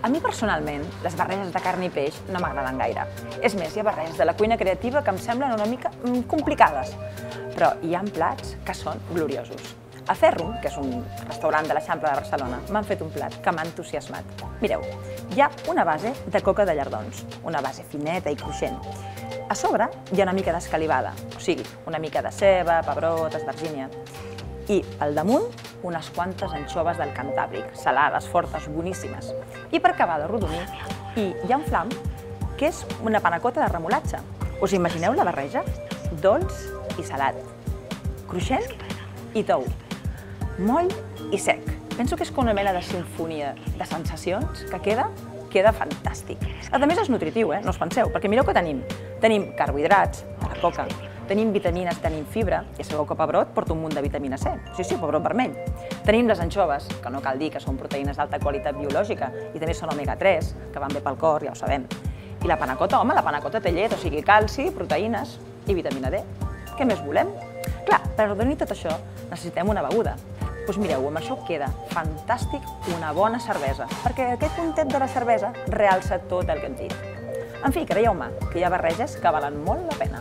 A mi personalment, les barreges de carn i peix no m'agraden gaire. És més, hi ha barreges de la cuina creativa que em semblen una mica complicades, però hi ha plats que són gloriosos. A Ferrum, que és un restaurant de l'Eixample de Barcelona, m'han fet un plat que m'ha entusiasmat. Mireu, hi ha una base de coca de llardons, una base fineta i cruixent. A sobre hi ha una mica d'escalivada, o sigui, una mica de ceba, pebrot, esvergínia. I al damunt, unes quantes anxoves del Cantàbric, salades, fortes, boníssimes. I per acabar de rodonir, hi ha un flam, que és una panacota de remolatxa. Us imagineu la barreja? Dolç i salat, cruixent i tou, moll i sec. Penso que és com una mena de sinfonia de sensacions que queda fantàstic. A més és nutritiu, no us penseu, perquè mireu què tenim. Tenim carbohidrats, de la coca, tenim vitamines, tenim fibra, ja sabeu que pebrot porta un munt de vitamina C, sí, pebrot vermell. Tenim les anxoves, que no cal dir que són proteïnes d'alta qualitat biològica i també són omega-3, que van bé pel cor, ja ho sabem. I la panacota, home, la panacota té llet, o sigui, calci, proteïnes i vitamina D. Què més volem? Clar, per ordenar tot això necessitem una beguda. Doncs mireu, amb això queda fantàstic una bona cervesa, perquè aquest puntet de la cervesa realça tot el que hem dit. En fi, creieu-me que hi ha barreges que valen molt la pena.